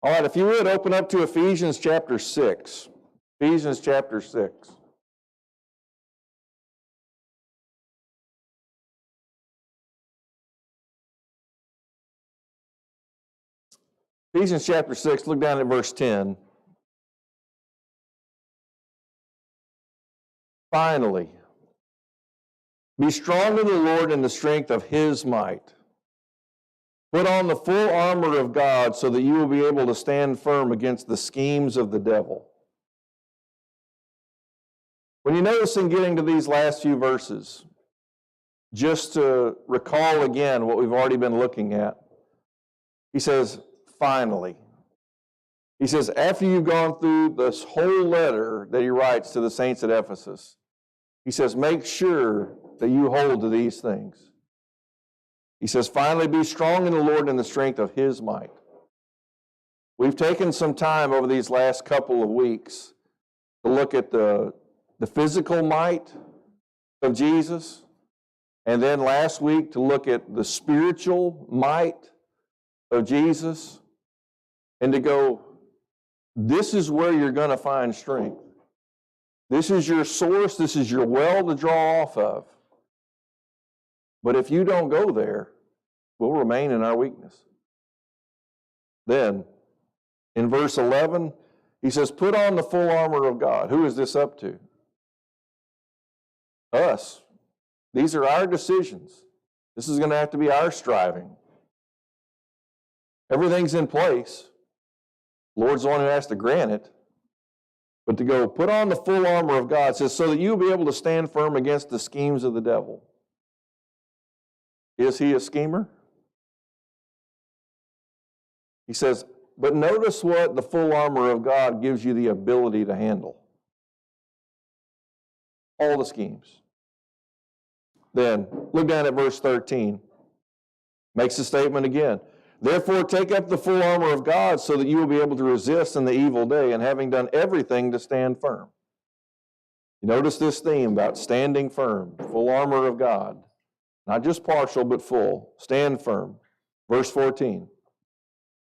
All right, if you would, open up to Ephesians chapter 6. Ephesians chapter 6. Ephesians chapter 6, look down at verse 10. Finally, be strong in the Lord and the strength of His might. Put on the full armor of God so that you will be able to stand firm against the schemes of the devil. When you notice in getting to these last few verses, just to recall again what we've already been looking at, he says, finally. He says, after you've gone through this whole letter that he writes to the saints at Ephesus, he says, make sure that you hold to these things. He says, finally, be strong in the Lord and the strength of His might. We've taken some time over these last couple of weeks to look at the physical might of Jesus, and then last week to look at the spiritual might of Jesus, and to go, this is where you're going to find strength. This is your source, this is your well to draw off of. But if you don't go there, we'll remain in our weakness. Then, in verse 11, he says, put on the full armor of God. Who is this up to? Us. These are our decisions. This is going to have to be our striving. Everything's in place. The Lord's the one who has to grant it. But to go, put on the full armor of God, says, so that you'll be able to stand firm against the schemes of the devil. Is he a schemer? He says, but notice what the full armor of God gives you the ability to handle. All the schemes. Then, look down at verse 13. Makes the statement again. Therefore, take up the full armor of God so that you will be able to resist in the evil day, and having done everything, to stand firm. You notice this theme about standing firm, full armor of God. Not just partial, but full. Stand firm. Verse 14.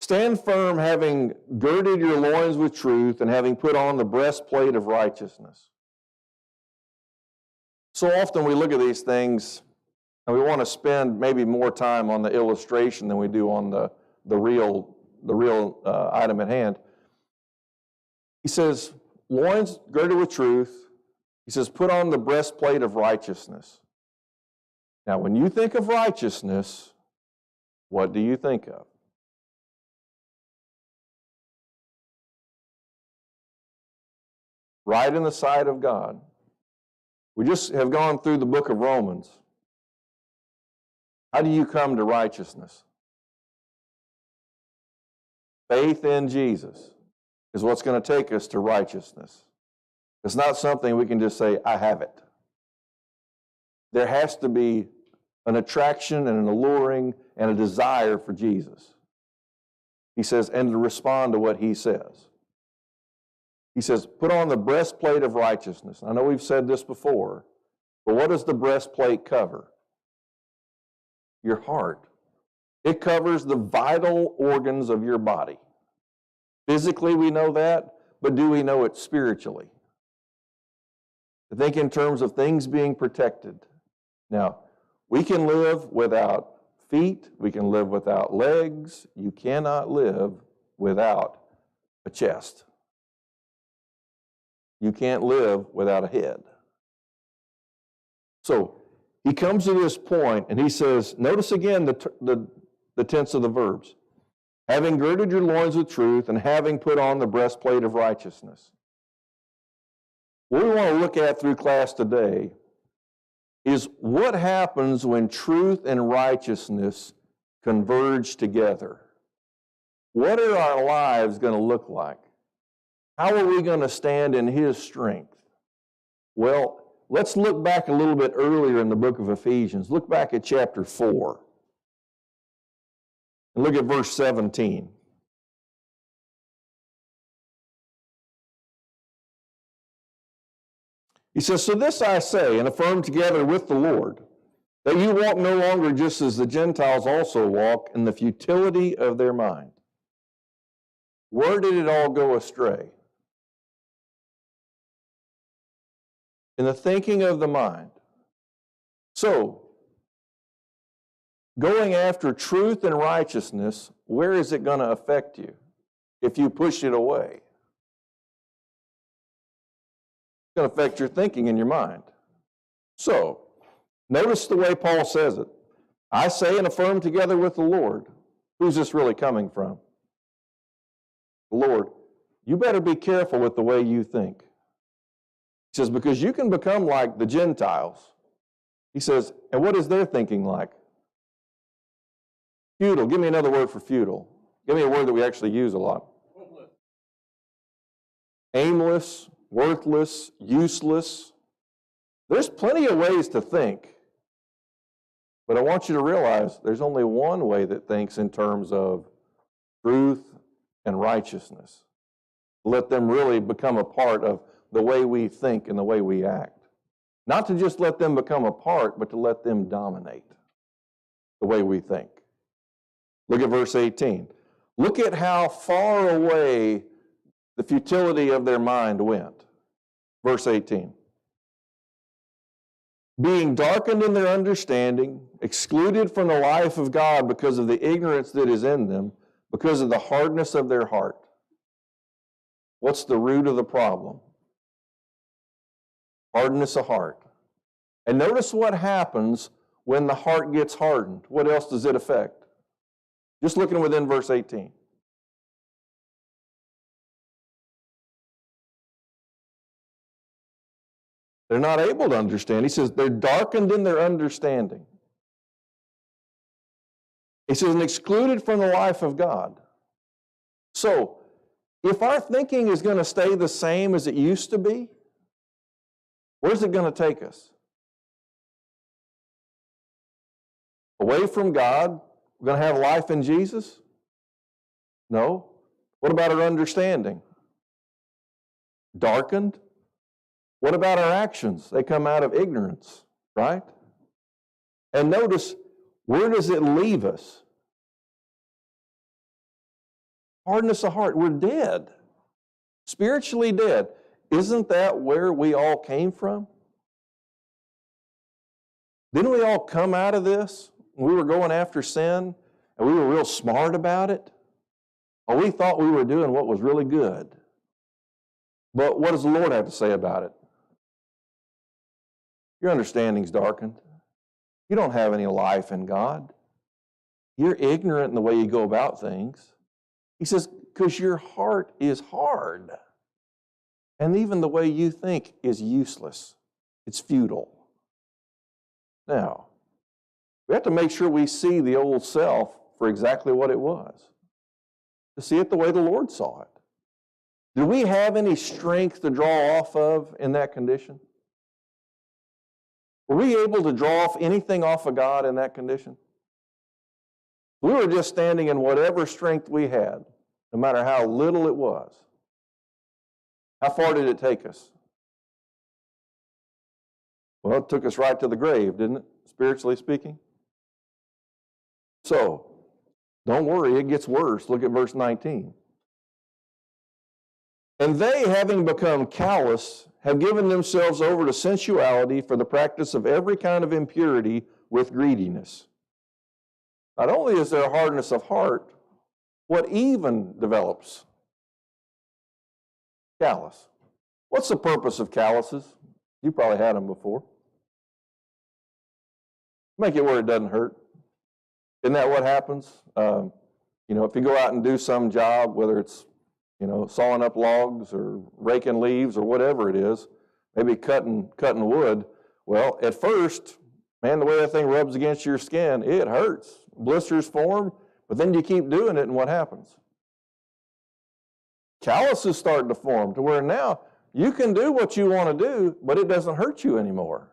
Stand firm, having girded your loins with truth, and having put on the breastplate of righteousness. So often we look at these things, and we want to spend maybe more time on the illustration than we do on the real item at hand. He says, loins girded with truth. He says, put on the breastplate of righteousness. Now, when you think of righteousness, what do you think of? Right in the sight of God. We just have gone through the book of Romans. How do you come to righteousness? Faith in Jesus is what's going to take us to righteousness. It's not something we can just say, I have it. There has to be an attraction and an alluring and a desire for Jesus. He says, and to respond to what he says. He says, put on the breastplate of righteousness. I know we've said this before, but what does the breastplate cover? Your heart. It covers the vital organs of your body. Physically, we know that, but do we know it spiritually? To think in terms of things being protected. Now, we can live without feet. We can live without legs. You cannot live without a chest. You can't live without a head. So he comes to this point and he says, notice again the tense of the verbs. Having girded your loins with truth and having put on the breastplate of righteousness. What we want to look at through class today is what happens when truth and righteousness converge together. What are our lives going to look like? How are we going to stand in his strength? Well, let's look back a little bit earlier in the book of Ephesians. Look back at chapter 4. And look at verse 17. He says, so this I say, and affirm together with the Lord, that you walk no longer just as the Gentiles also walk, in the futility of their mind. Where did it all go astray? In the thinking of the mind. So, going after truth and righteousness, where is it going to affect you if you push it away? It's going to affect your thinking and your mind. So, notice the way Paul says it. I say and affirm together with the Lord. Who's this really coming from? The Lord. You better be careful with the way you think. He says, because you can become like the Gentiles. He says, and what is their thinking like? Futile. Give me another word for futile. Give me a word that we actually use a lot. Aimless, worthless, useless. There's plenty of ways to think. But I want you to realize there's only one way that thinks in terms of truth and righteousness. Let them really become a part of the way we think and the way we act. Not to just let them become a part, but to let them dominate the way we think. Look at verse 18. Look at how far away the futility of their mind went. Verse 18. Being darkened in their understanding, excluded from the life of God because of the ignorance that is in them, because of the hardness of their heart. What's the root of the problem? Hardness of heart. And notice what happens when the heart gets hardened. What else does it affect? Just looking within verse 18. They're not able to understand. He says they're darkened in their understanding. He says, and excluded from the life of God. So, if our thinking is going to stay the same as it used to be, where's it going to take us? Away from God? We're going to have life in Jesus? No. What about our understanding? Darkened? What about our actions? They come out of ignorance, right? And notice, where does it leave us? Hardness of heart. We're dead. Spiritually dead. Isn't that where we all came from? Didn't we all come out of this? We were going after sin, and we were real smart about it. Or we thought we were doing what was really good. But what does the Lord have to say about it? Your understanding's darkened. You don't have any life in God. You're ignorant in the way you go about things. He says, because your heart is hard. And even the way you think is useless. It's futile. Now, we have to make sure we see the old self for exactly what it was. To see it the way the Lord saw it. Do we have any strength to draw off of in that condition? Were we able to draw off anything off of God in that condition? We were just standing in whatever strength we had, no matter how little it was. How far did it take us? Well, it took us right to the grave, didn't it? Spiritually speaking. So, don't worry, it gets worse. Look at verse 19. And they, having become callous, have given themselves over to sensuality for the practice of every kind of impurity with greediness. Not only is there a hardness of heart, what even develops? Callous. What's the purpose of calluses? You probably had them before. Make it where it doesn't hurt. Isn't that what happens? If you go out and do some job, whether it's, sawing up logs or raking leaves or whatever it is, maybe cutting wood, well, at first, man, the way that thing rubs against your skin, it hurts. Blisters form, but then you keep doing it, and what happens? Calluses start to form to where now you can do what you want to do, but it doesn't hurt you anymore.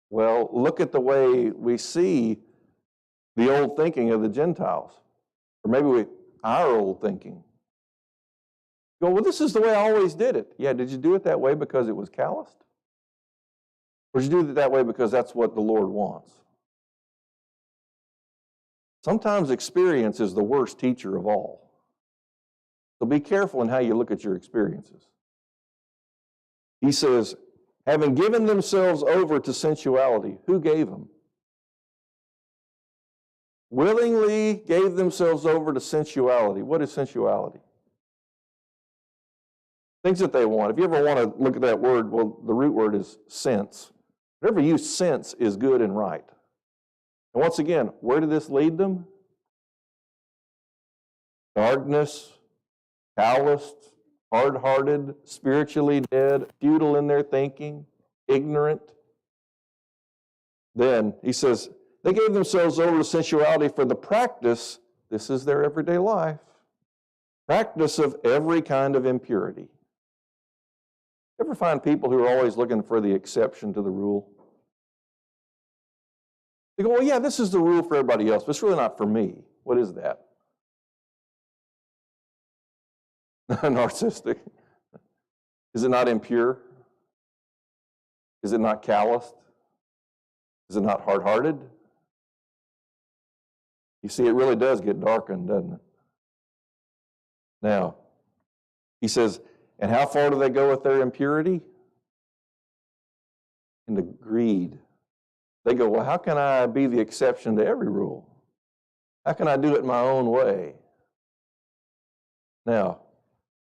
Well, look at the way we see the old thinking of the Gentiles, or maybe our old thinking. You go, well, this is the way I always did it. Yeah, did you do it that way because it was calloused? Or did you do it that way because that's what the Lord wants? Sometimes experience is the worst teacher of all. So be careful in how you look at your experiences. He says, having given themselves over to sensuality, who gave them? Willingly gave themselves over to sensuality. What is sensuality? Things that they want. If you ever want to look at that word, well, the root word is sense. Whatever you sense is good and right. And once again, where did this lead them? Darkness, calloused, hard-hearted, spiritually dead, futile in their thinking, ignorant. Then he says, they gave themselves over to sensuality for the practice, this is their everyday life, practice of every kind of impurity. Ever find people who are always looking for the exception to the rule? They go, well, yeah, this is the rule for everybody else, but it's really not for me. What is that? Narcissistic. Is it not impure? Is it not calloused? Is it not hard-hearted? You see, it really does get darkened, doesn't it? Now, he says, and how far do they go with their impurity? Into greed. They go, well, how can I be the exception to every rule? How can I do it my own way? Now,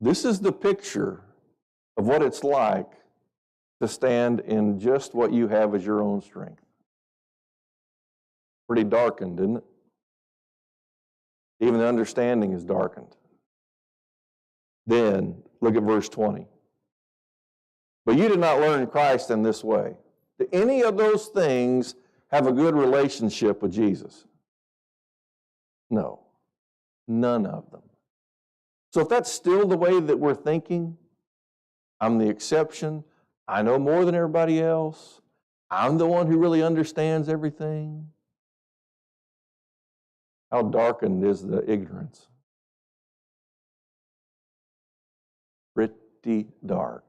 this is the picture of what it's like to stand in just what you have as your own strength. Pretty darkened, isn't it? Even the understanding is darkened. Then, look at verse 20. But you did not learn Christ in this way. Do any of those things have a good relationship with Jesus? No, none of them. So if that's still the way that we're thinking, I'm the exception, I know more than everybody else, I'm the one who really understands everything, how darkened is the ignorance? Pretty dark.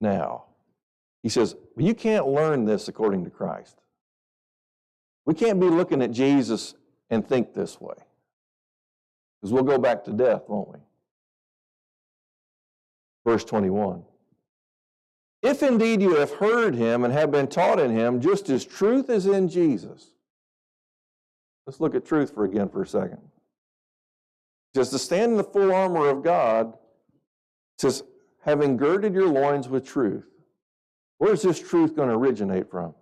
Now, he says, you can't learn this according to Christ. We can't be looking at Jesus and think this way. Because we'll go back to death, won't we? Verse 21. If indeed you have heard him and have been taught in him, just as truth is in Jesus. Let's look at truth for a second. Just to stand in the full armor of God, it says, having girded your loins with truth. Where's this truth going to originate from?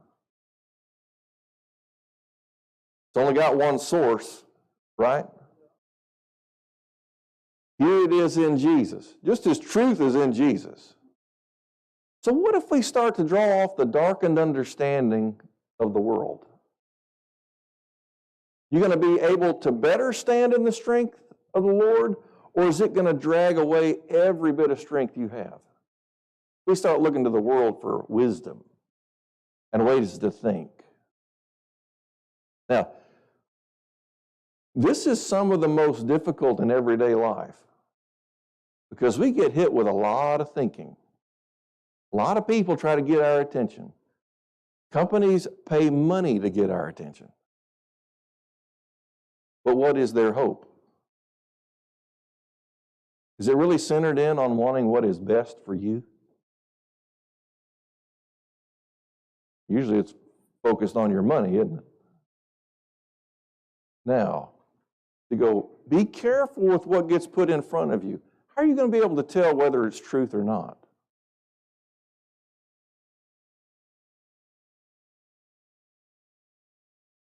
It's only got one source, right? Here it is in Jesus. Just as truth is in Jesus. So what if we start to draw off the darkened understanding of the world? You're going to be able to better stand in the strength of the Lord, or is it going to drag away every bit of strength you have? We start looking to the world for wisdom and ways to think. Now, this is some of the most difficult in everyday life because we get hit with a lot of thinking. A lot of people try to get our attention. Companies pay money to get our attention. But what is their hope? Is it really centered in on wanting what is best for you? Usually it's focused on your money, isn't it? Now, to go, be careful with what gets put in front of you. How are you going to be able to tell whether it's truth or not?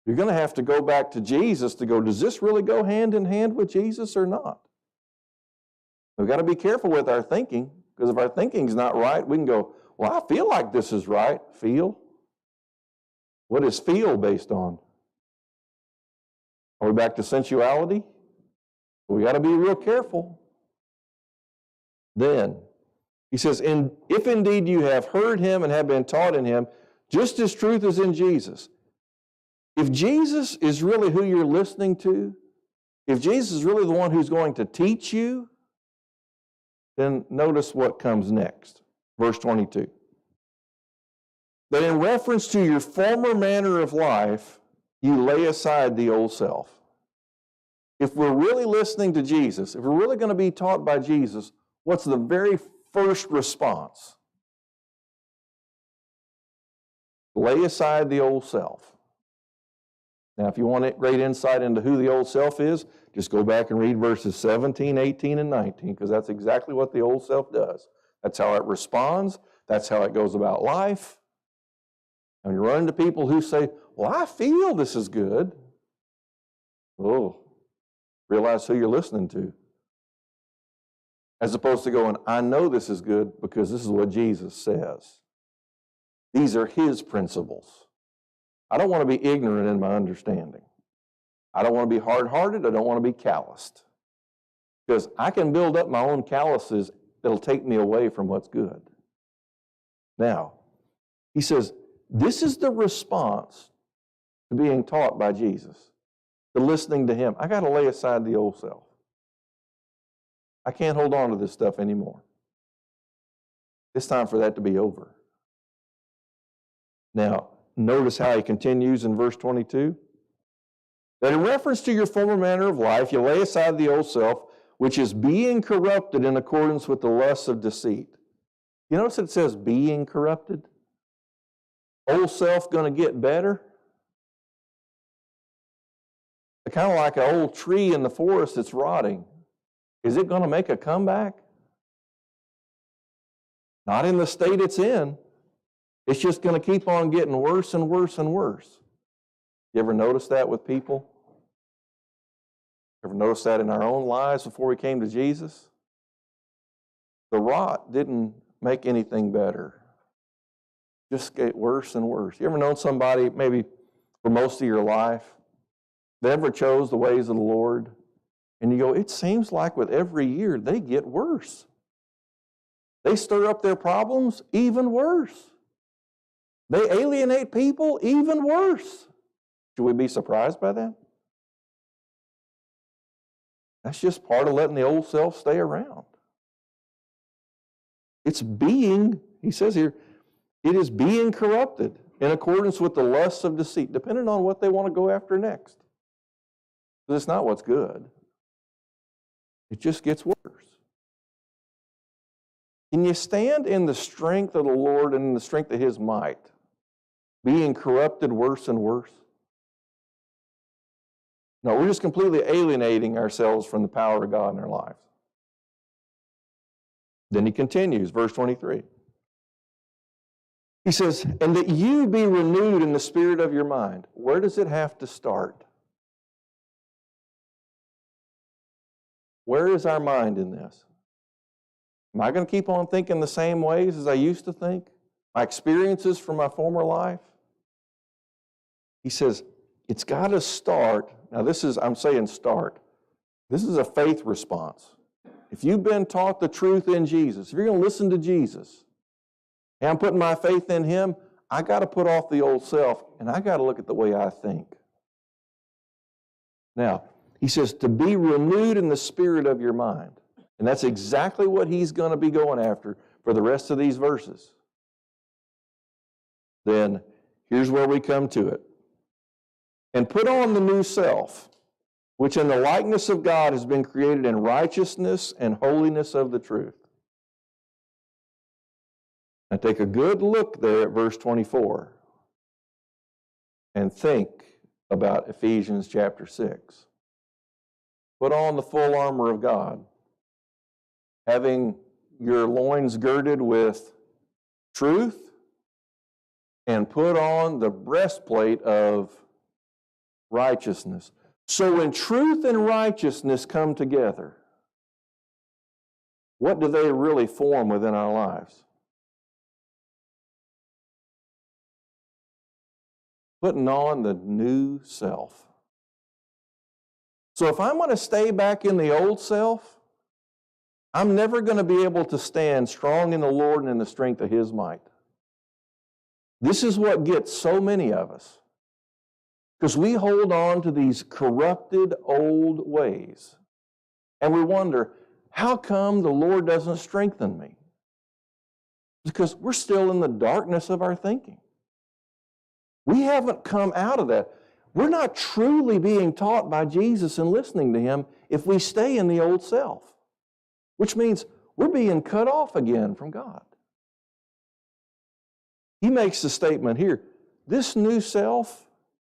You're going to have to go back to Jesus to go, does this really go hand in hand with Jesus or not? We've got to be careful with our thinking, because if our thinking's not right, we can go, well, I feel like this is right. Feel? What is feel based on? Are we back to sensuality? We got to be real careful. Then, he says, if indeed you have heard him and have been taught in him, just as truth is in Jesus. If Jesus is really who you're listening to, if Jesus is really the one who's going to teach you, then notice what comes next. Verse 22. That in reference to your former manner of life, you lay aside the old self. If we're really listening to Jesus, if we're really going to be taught by Jesus, what's the very first response? Lay aside the old self. Now, if you want great insight into who the old self is, just go back and read verses 17, 18, and 19, because that's exactly what the old self does. That's how it responds. That's how it goes about life. And you run into people who say, well, I feel this is good. Oh, realize who you're listening to. As opposed to going, I know this is good because this is what Jesus says. These are his principles. I don't want to be ignorant in my understanding. I don't want to be hard-hearted. I don't want to be calloused. Because I can build up my own calluses that'll take me away from what's good. Now, he says, this is the response to being taught by Jesus, to listening to him. I got to lay aside the old self. I can't hold on to this stuff anymore. It's time for that to be over. Now, notice how he continues in verse 22. That in reference to your former manner of life, you lay aside the old self, which is being corrupted in accordance with the lusts of deceit. You notice it says being corrupted? Old self going to get better? Kind of like an old tree in the forest that's rotting. Is it going to make a comeback? Not in the state it's in. It's just going to keep on getting worse and worse and worse. You ever notice that with people? Ever notice that in our own lives before we came to Jesus? The rot didn't make anything better. Just get worse and worse. You ever known somebody, maybe for most of your life, They ever chose the ways of the Lord? And you go, it seems like with every year they get worse. They stir up their problems even worse. They alienate people even worse. Should we be surprised by that? That's just part of letting the old self stay around. It's being, he says here, it is being corrupted in accordance with the lusts of deceit, depending on what they want to go after next. But it's not what's good. It just gets worse. Can you stand in the strength of the Lord and in the strength of His might, being corrupted worse and worse? No, we're just completely alienating ourselves from the power of God in our lives. Then he continues, verse 23. He says, and that you be renewed in the spirit of your mind. Where does it have to start? Where is our mind in this? Am I going to keep on thinking the same ways as I used to think? My experiences from my former life? He says, it's got to start. Now I'm saying start. This is a faith response. If you've been taught the truth in Jesus, if you're going to listen to Jesus, and I'm putting my faith in Him, I got to put off the old self, and I got to look at the way I think. Now, he says, to be renewed in the spirit of your mind. And that's exactly what he's going to be going after for the rest of these verses. Then, here's where we come to it. And put on the new self, which in the likeness of God has been created in righteousness and holiness of the truth. Now take a good look there at verse 24 and think about Ephesians chapter 6. Put on the full armor of God, having your loins girded with truth, and put on the breastplate of righteousness. So when truth and righteousness come together, what do they really form within our lives? Putting on the new self. So if I'm going to stay back in the old self, I'm never going to be able to stand strong in the Lord and in the strength of His might. This is what gets so many of us. Because we hold on to these corrupted old ways. And we wonder, how come the Lord doesn't strengthen me? Because we're still in the darkness of our thinking. We haven't come out of that. We're not truly being taught by Jesus and listening to Him if we stay in the old self. Which means we're being cut off again from God. He makes the statement here, this new self,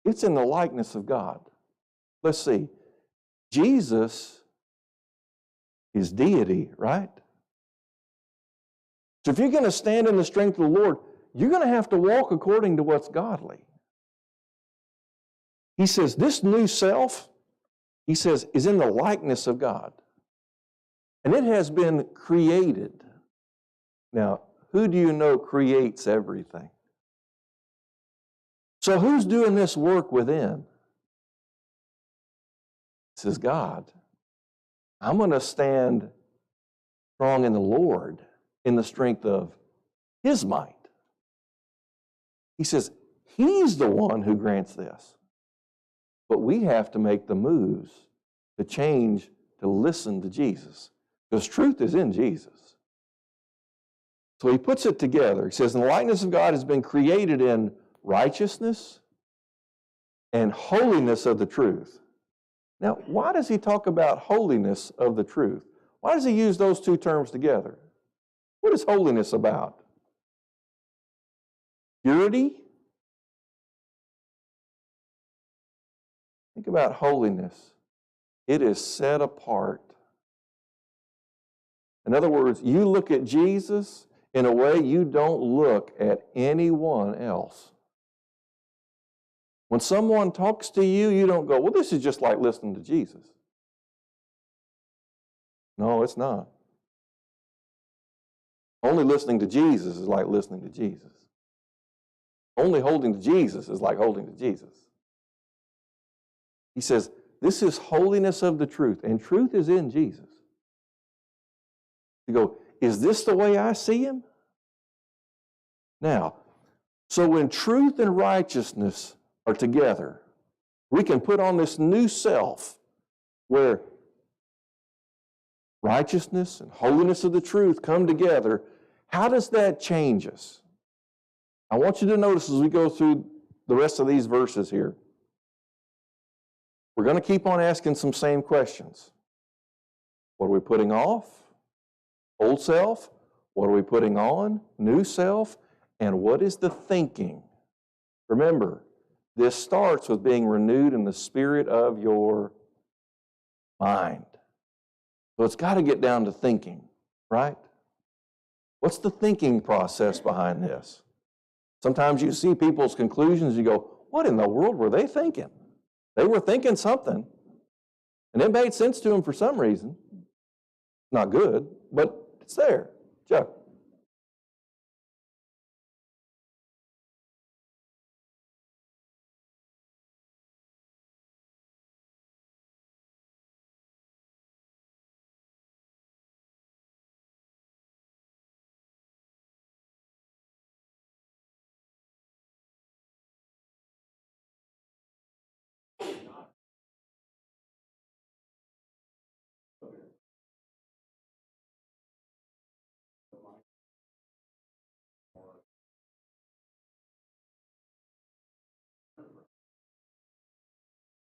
it's in the likeness of God. Let's see. Jesus is deity, right? So if you're going to stand in the strength of the Lord, you're going to have to walk according to what's godly. He says, this new self, he says, is in the likeness of God. And it has been created. Now, who do you know creates everything? So who's doing this work within? It says God. I'm going to stand strong in the Lord in the strength of His might. He says He's the one who grants this. But we have to make the moves to change, to listen to Jesus. Because truth is in Jesus. So he puts it together. He says, the likeness of God has been created in righteousness and holiness of the truth. Now, why does he talk about holiness of the truth? Why does he use those two terms together? What is holiness about? Purity? Think about holiness. It is set apart. In other words, you look at Jesus in a way you don't look at anyone else. When someone talks to you, you don't go, well, this is just like listening to Jesus. No, it's not. Only listening to Jesus is like listening to Jesus. Only holding to Jesus is like holding to Jesus. He says, this is holiness of the truth, and truth is in Jesus. You go, is this the way I see him? Now, so when truth and righteousness are together, we can put on this new self where righteousness and holiness of the truth come together. How does that change us? I want you to notice as we go through the rest of these verses here, we're going to keep on asking some same questions. What are we putting off? Old self. What are we putting on? New self. And what is the thinking? Remember, this starts with being renewed in the spirit of your mind. So it's got to get down to thinking, right? What's the thinking process behind this? Sometimes you see people's conclusions, you go, what in the world were they thinking? They were thinking something, and it made sense to them for some reason. Not good, but it's there. Chuck.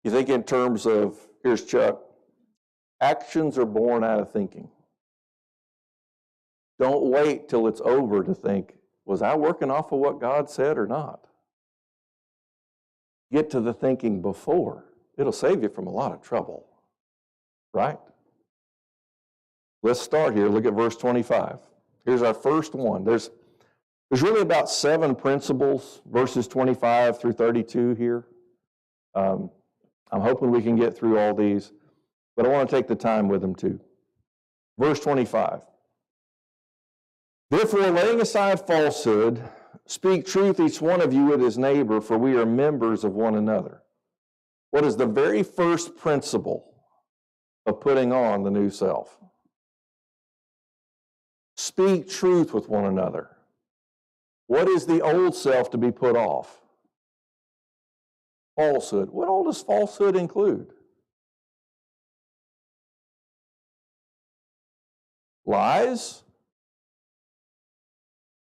You think in terms of, here's Chuck, actions are born out of thinking. Don't wait till it's over to think, was I working off of what God said or not? Get to the thinking before. It'll save you from a lot of trouble, right? Let's start here. Look at verse 25. Here's our first one. There's really about 7 principles, verses 25 through 32 here. I'm hoping we can get through all these, but I want to take the time with them too. Verse 25. Therefore, laying aside falsehood, speak truth each one of you with his neighbor, for we are members of one another. What is the very first principle of putting on the new self? Speak truth with one another. What is the old self to be put off? Falsehood. What all does falsehood include? Lies,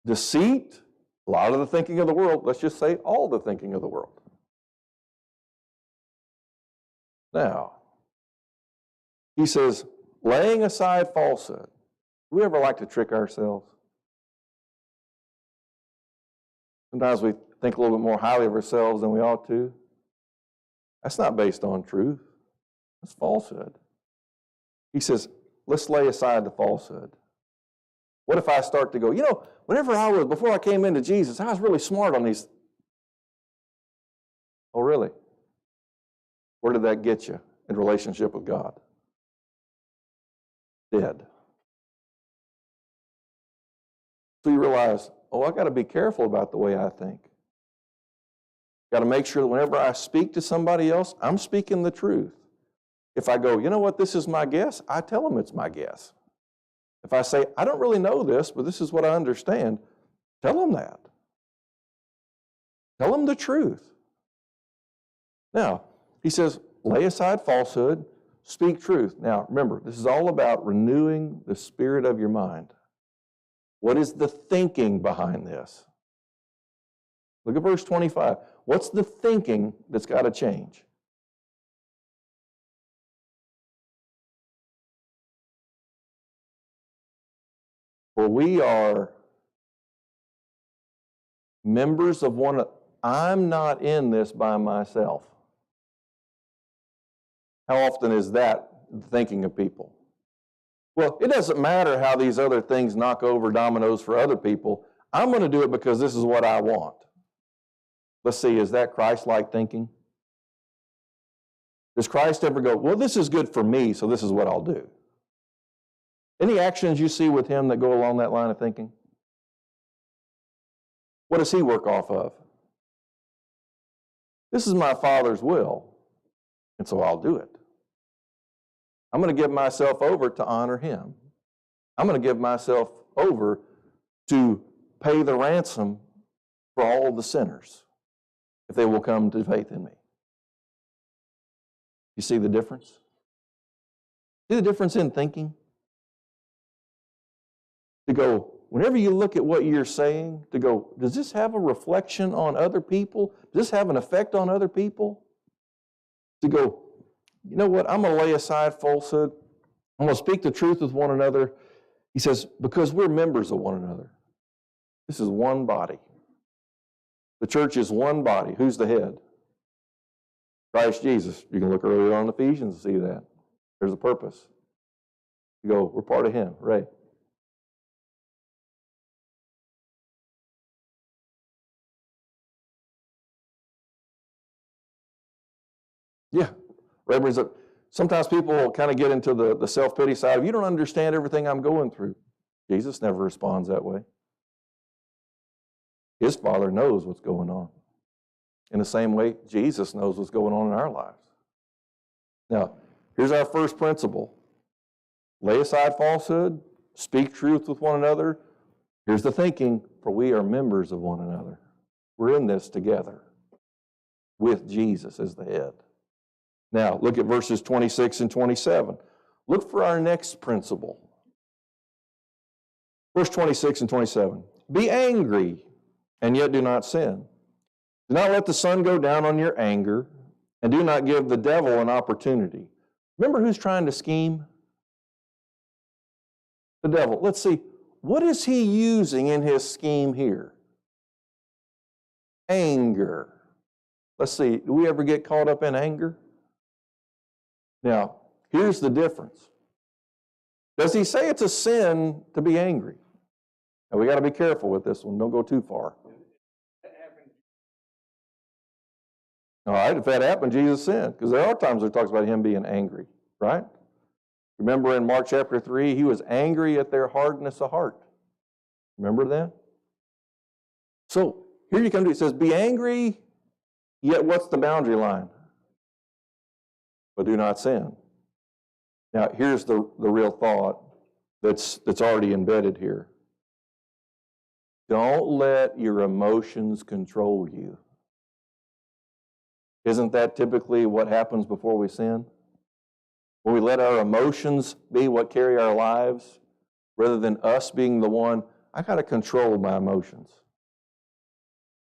deceit, a lot of the thinking of the world. Let's just say all the thinking of the world. Now, he says, laying aside falsehood. Do we ever like to trick ourselves? Sometimes we think a little bit more highly of ourselves than we ought to. That's not based on truth. That's falsehood. He says, let's lay aside the falsehood. What if I start to go, before I came into Jesus, I was really smart on these. Oh, really? Where did that get you in relationship with God? Dead. So you realize, I got to be careful about the way I think. Got to make sure that whenever I speak to somebody else, I'm speaking the truth. If I go, this is my guess, I tell them it's my guess. If I say, I don't really know this, but this is what I understand, tell them that. Tell them the truth. Now, he says, lay aside falsehood, speak truth. Now, remember, this is all about renewing the spirit of your mind. What is the thinking behind this? Look at verse 25. What's the thinking that's got to change? For we are members of one. I'm not in this by myself. How often is that the thinking of people? Well, it doesn't matter how these other things knock over dominoes for other people. I'm going to do it because this is what I want. Let's see, is that Christ-like thinking? Does Christ ever go, well, this is good for me, so this is what I'll do? Any actions you see with him that go along that line of thinking? What does he work off of? This is my Father's will. And so I'll do it. I'm going to give myself over to honor him. I'm going to give myself over to pay the ransom for all the sinners if they will come to faith in me. You see the difference? See the difference in thinking? To go, whenever you look at what you're saying, to go, does this have a reflection on other people? Does this have an effect on other people? To go, you know what, I'm going to lay aside falsehood. I'm going to speak the truth with one another. He says, because we're members of one another. This is one body. The church is one body. Who's the head? Christ Jesus. You can look earlier on in Ephesians and see that. There's a purpose. You go, we're part of him. Ray. Yeah. Ray brings up, sometimes people kind of get into the self-pity side. If you don't understand everything I'm going through, Jesus never responds that way. His Father knows what's going on. In the same way, Jesus knows what's going on in our lives. Now, here's our first principle. Lay aside falsehood, speak truth with one another. Here's the thinking, for we are members of one another. We're in this together with Jesus as the head. Now, look at verses 26 and 27. Look for our next principle. Verse 26 and 27. Be angry, and yet do not sin. Do not let the sun go down on your anger, and do not give the devil an opportunity. Remember who's trying to scheme? The devil. Let's see, what is he using in his scheme here? Anger. Let's see, do we ever get caught up in anger? Now, here's the difference. Does he say it's a sin to be angry? Now, we got to be careful with this one. Don't go too far. All right, if that happened, Jesus sinned. Because there are times where it talks about him being angry, right? Remember in Mark chapter 3, he was angry at their hardness of heart. Remember that? So, here you come to it. It says, be angry, yet what's the boundary line? But do not sin. Now, here's the real thought that's already embedded here. Don't let your emotions control you. Isn't that typically what happens before we sin? When we let our emotions be what carry our lives, rather than us being the one, I got to control my emotions.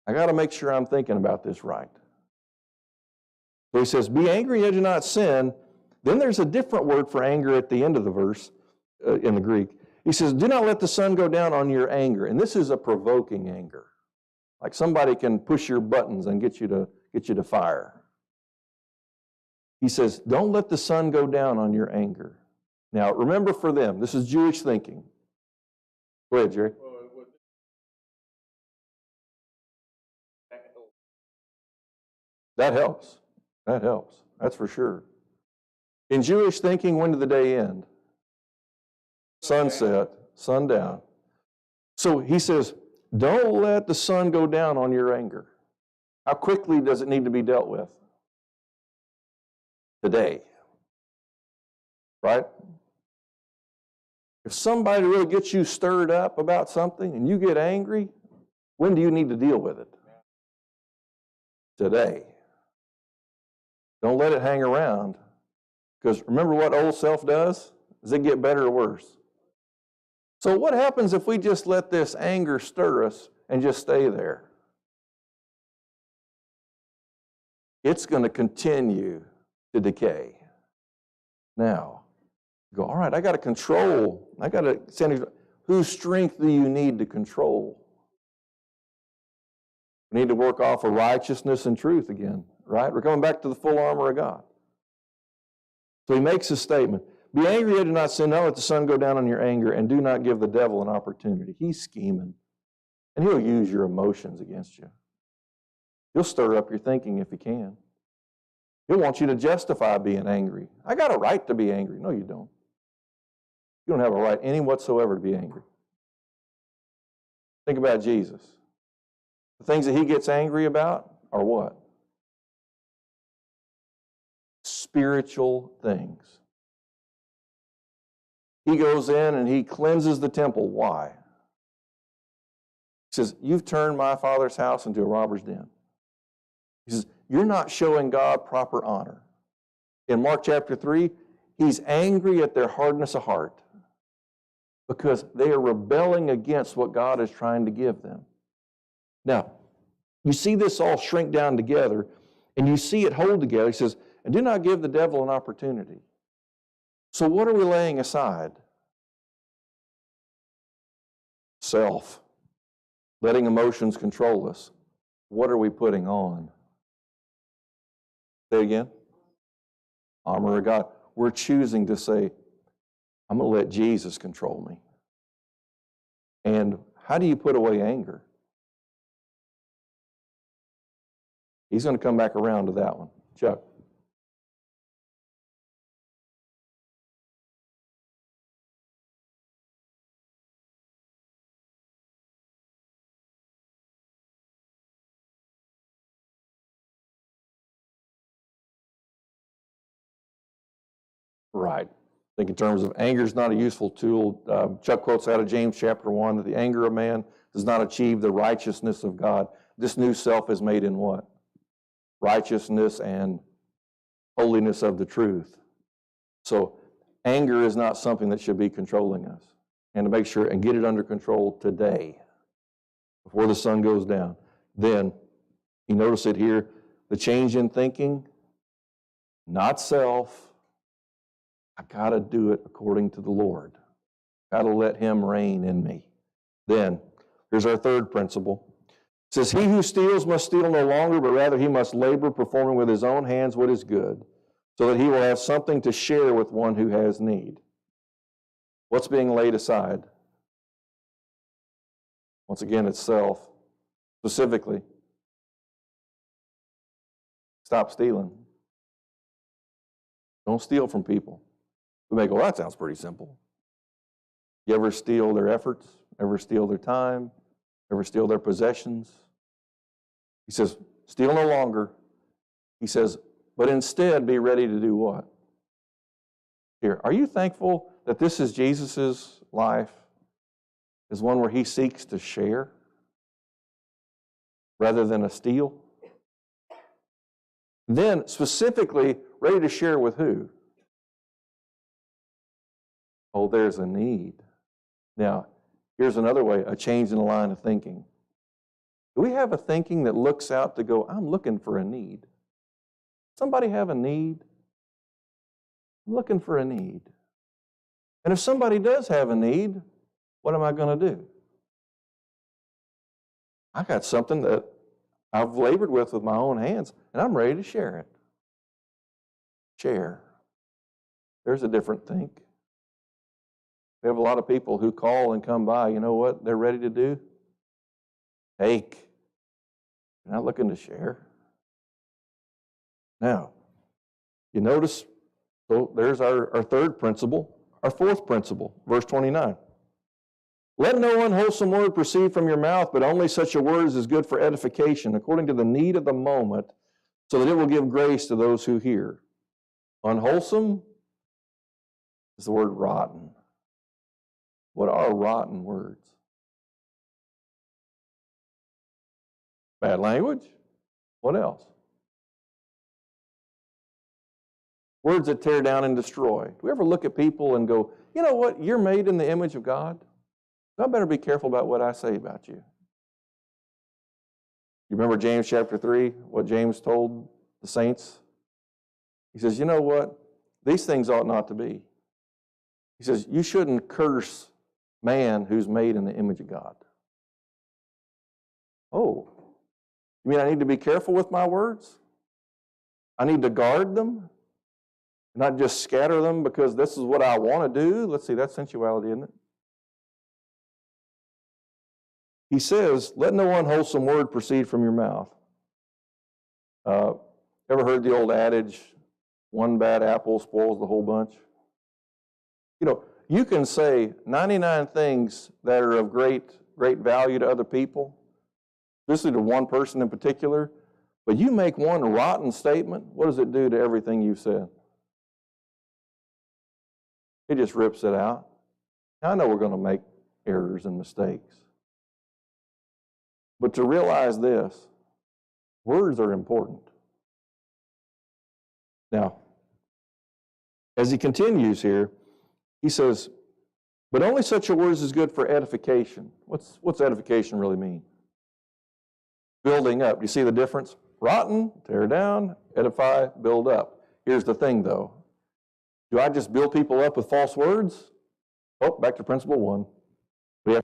I got to make sure I'm thinking about this right. So he says, be angry yet do not sin. Then there's a different word for anger at the end of the verse in the Greek. He says, do not let the sun go down on your anger. And this is a provoking anger. Like somebody can push your buttons and get you to fire. He says, don't let the sun go down on your anger. Now, remember for them, this is Jewish thinking. Go ahead, Jerry. That helps. That helps. That's for sure. In Jewish thinking, when did the day end? Sunset, sundown. So he says, don't let the sun go down on your anger. How quickly does it need to be dealt with? Today. Right? If somebody really gets you stirred up about something and you get angry, when do you need to deal with it? Today. Don't let it hang around. Because remember what old self does? Does it get better or worse? So what happens if we just let this anger stir us and just stay there? It's going to continue to decay. Now, you go, all right, I got to control. I got to send. Whose strength do you need to control? We need to work off of righteousness and truth again, right? We're coming back to the full armor of God. So he makes a statement. Be angry and do not sin. Don't let the sun go down on your anger, and do not give the devil an opportunity. He's scheming, and he'll use your emotions against you. He'll stir up your thinking if he can. He'll want you to justify being angry. I got a right to be angry. No, you don't. You don't have a right any whatsoever to be angry. Think about Jesus. The things that he gets angry about are what? spiritual things. He goes in and he cleanses the temple. Why? He says, you've turned my Father's house into a robber's den. He says, you're not showing God proper honor. In Mark chapter 3, he's angry at their hardness of heart because they are rebelling against what God is trying to give them. Now, you see this all shrink down together, and you see it hold together. He says, and do not give the devil an opportunity. So what are we laying aside? Self. Letting emotions control us. What are we putting on? Say it again. Armor of God. We're choosing to say, I'm going to let Jesus control me. And how do you put away anger? He's going to come back around to that one. Chuck. Right. I think in terms of anger is not a useful tool. Chuck quotes out of James chapter 1 that the anger of man does not achieve the righteousness of God. This new self is made in what? Righteousness and holiness of the truth. So anger is not something that should be controlling us. And to make sure and get it under control today, before the sun goes down. Then, you notice it here, the change in thinking, not self. I got to do it according to the Lord. Got to let Him reign in me. Then, here's our third principle. It says, he who steals must steal no longer, but rather he must labor, performing with his own hands what is good, so that he will have something to share with one who has need. What's being laid aside? Once again, it's self. Specifically, stop stealing. Don't steal from people. We may go, well, that sounds pretty simple. You ever steal their efforts? Ever steal their time? Ever steal their possessions? He says, steal no longer. He says, but instead be ready to do what? Here, are you thankful that this is Jesus' life? Is one where he seeks to share rather than a steal? Then, specifically, ready to share with who? Oh, there's a need. Now, here's another way, a change in the line of thinking. Do we have a thinking that looks out to go, I'm looking for a need? Somebody have a need? I'm looking for a need. And if somebody does have a need, what am I going to do? I got something that I've labored with my own hands, and I'm ready to share it. Share. There's a different think. We have a lot of people who call and come by. You know what they're ready to do? Take. They're not looking to share. Now, you notice, so there's our third principle. Our fourth principle, verse 29. Let no unwholesome word proceed from your mouth, but only such a word as is good for edification, according to the need of the moment, so that it will give grace to those who hear. Unwholesome is the word rotten. What are rotten words? Bad language? What else? Words that tear down and destroy. Do we ever look at people and go, you know what, you're made in the image of God? I better be careful about what I say about you. You remember James chapter 3, what James told the saints? He says, you know what? These things ought not to be. He says, you shouldn't curse man who's made in the image of God. Oh, you mean I need to be careful with my words? I need to guard them? Not just scatter them because this is what I want to do? Let's see, that's sensuality, isn't it? He says, let no unwholesome word proceed from your mouth. Ever heard the old adage, one bad apple spoils the whole bunch? You know, you can say 99 things that are of great value to other people, especially to one person in particular, but you make one rotten statement, what does it do to everything you've said? He just rips it out. Now, I know we're going to make errors and mistakes. But to realize this, words are important. Now, as he continues here, he says, but only such a word is good for edification. What's edification really mean? Building up. Do you see the difference? Rotten, tear down, edify, build up. Here's the thing, though. Do I just build people up with false words? Oh, back to principle 1. We have